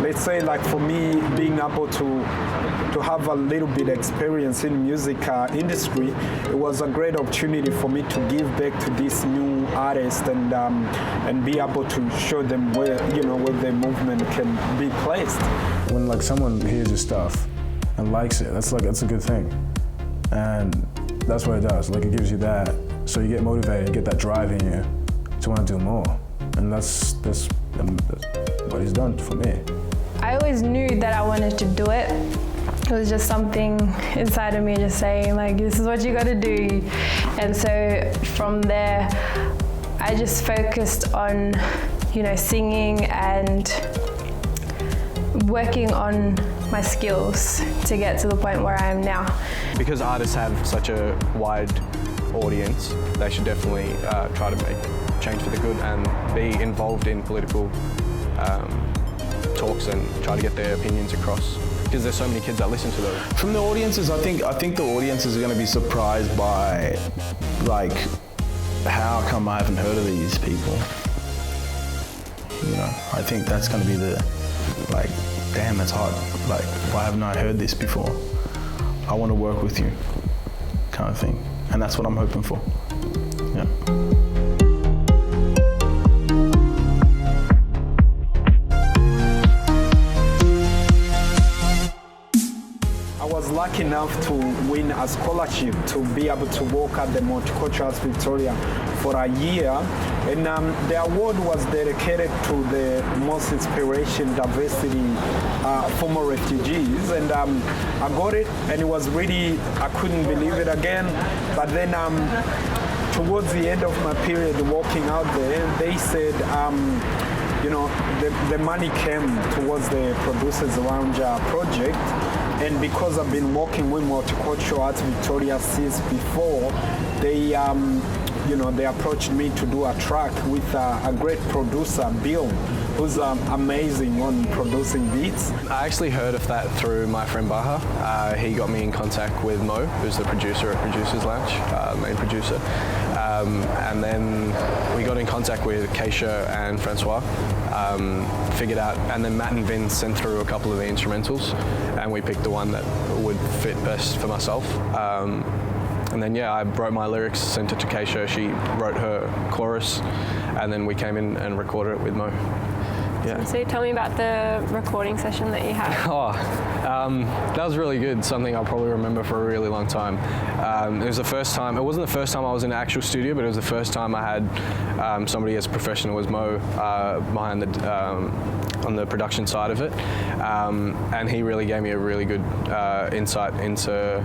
let's say like for me, being able to have a little bit experience in music industry, it was a great opportunity for me to give back to these new artists and be able to show them where where their movement can be placed. When like someone hears your stuff and likes it, that's a good thing, and that's what it does. Like it gives you that, so you get motivated, you get that drive in you to want to do more, and that's what he's done for me. I always knew that I wanted to do it. It was just something inside of me just saying like, this is what you got to do. And so from there, I just focused on, singing and working on my skills to get to the point where I am now. Because artists have such a wide audience, they should definitely try to make change for the good and be involved in political talks and try to get their opinions across. Because there's so many kids that listen to those. From the audiences, I think the audiences are going to be surprised by, like, how come I haven't heard of these people? I think that's going to be the, like, damn, that's hot. Like, why haven't I heard this before? I want to work with you, kind of thing. And that's what I'm hoping for. Yeah. Lucky enough to win a scholarship to be able to work at the Multicultural Arts Victoria for a year, and the award was dedicated to the most inspiration, diversity, former refugees, and I got it, and it was really, I couldn't believe it again, but then towards the end of my period walking out there, they said, the money came towards the Producers Around project. And because I've been working with Multicultural Arts Victoria since before, they approached me to do a track with a great producer, Bill, who's amazing on producing beats. I actually heard of that through my friend Baha. He got me in contact with Mo, who's the producer at Producers Lounge, main producer. And then we got in contact with KASIA and Francois, figured out, and then Matt and Vin sent through a couple of the instrumentals, and we picked the one that would fit best for myself. And then I wrote my lyrics, sent it to KASIA, she wrote her chorus, and then we came in and recorded it with Mo. Yeah. So tell me about the recording session that you had. That was really good, something I'll probably remember for a really long time. It was the first time, it wasn't the first time I was in an actual studio, but it was the first time I had somebody as professional as Mo behind the on the production side of it. And he really gave me a really good insight into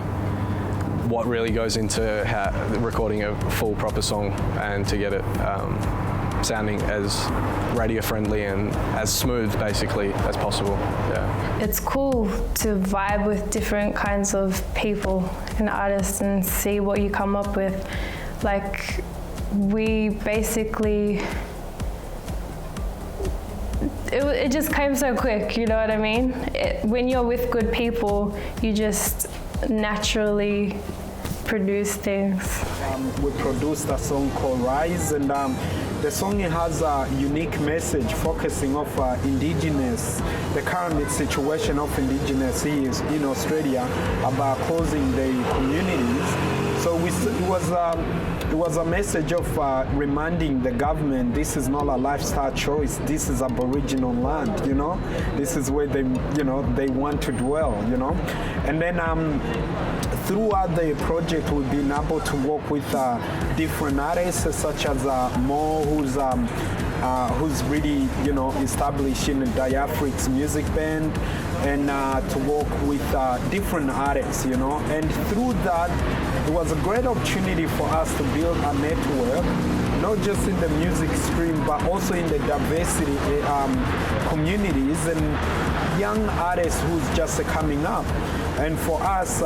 what really goes into recording a full proper song and to get it sounding as radio friendly and as smooth basically as possible. Yeah. It's cool to vibe with different kinds of people and artists and see what you come up with. Like, we basically, it just came so quick, you know what I mean? When you're with good people, you just naturally produce things. We produced a song called Rise, and the song has a unique message focusing on the current situation of Indigenous is in Australia about closing the communities. So it was a message of reminding the government this is not a lifestyle choice. This is Aboriginal land, This is where they want to dwell, And then throughout the project, we've been able to work with different artists such as Mo, who's really, establishing a Diafrix music band, and to work with different artists, And through that, it was a great opportunity for us to build a network, not just in the music stream, but also in the diversity communities and young artists who's just coming up. And for us,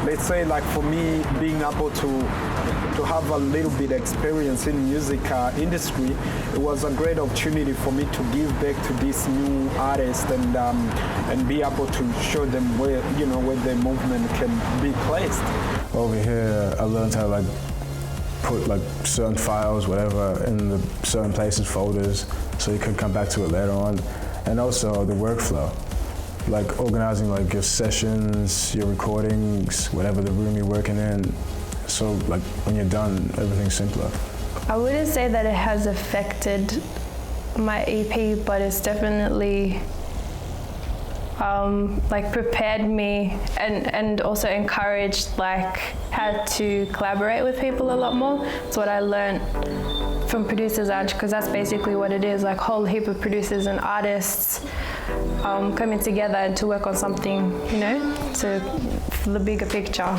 let's say, like for me, being able to have a little bit experience in music industry, it was a great opportunity for me to give back to these new artists and be able to show them where their movement can be placed. Over here, I learned how to put certain files, whatever, in the certain places, folders, so you can come back to it later on. And also the workflow, like organizing like your sessions, your recordings, whatever the room you're working in. So like when you're done, everything's simpler. I wouldn't say that it has affected my EP, but it's definitely like prepared me and also encouraged like how to collaborate with people a lot more. It's what I learned from Producers Edge, because that's basically what it is, like whole heap of producers and artists coming together and to work on something, you know, for the bigger picture.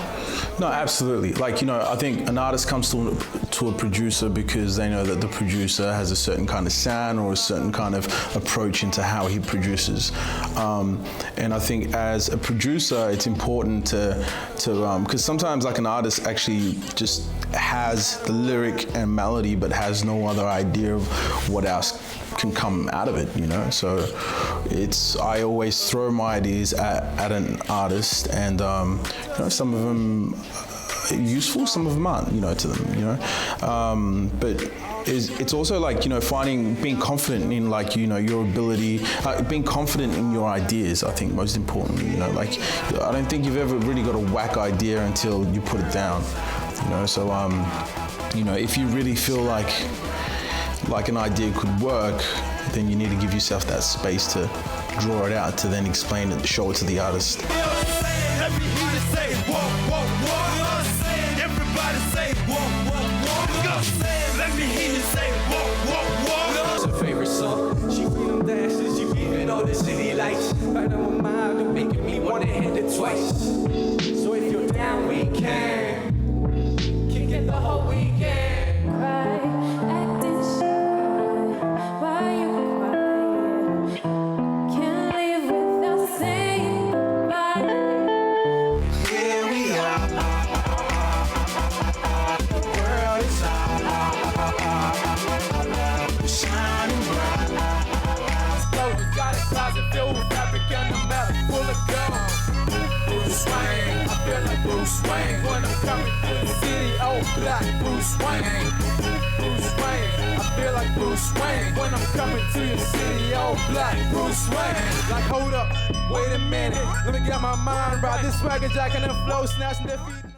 No, absolutely. Like, you know, I think an artist comes to a producer because they know that the producer has a certain kind of sound or a certain kind of approach into how he produces. And I think as a producer, it's important to because sometimes like an artist actually just has the lyric and melody, but has no other idea of what else can come out of it, you know? So I always throw my ideas at an artist, and you know, some of them are useful, some of them aren't, you know, to them, you know? But it's also like, you know, being confident in like, you know, your ability, being confident in your ideas, I think most importantly, you know, like, I don't think you've ever really got a whack idea until you put it down, you know? So, you know, if you really feel like an idea could work, then you need to give yourself that space to draw it out, to then explain it, show it to the artist. It's her favorite song. She freedom dances, she beaming all the city lights. Right on my mind, you're making me want to hit it twice. So if you're down, we can kick it the whole weekend. Cry, acting shy. Why you crying? Can't live without saying goodbye. Here we are. The world is shining bright. So we got a closet filled with fabric and a map full of gold. Bruce Wayne, I feel like Bruce Wayne when I'm coming through the city. Oh, black Bruce Wayne. Bruce Wayne, I feel like Bruce Wayne when I'm coming to your city. Oh, black Bruce Wayne. Like, hold up, wait a minute, let me get my mind right. This swagger jack and the flow snatching their feet.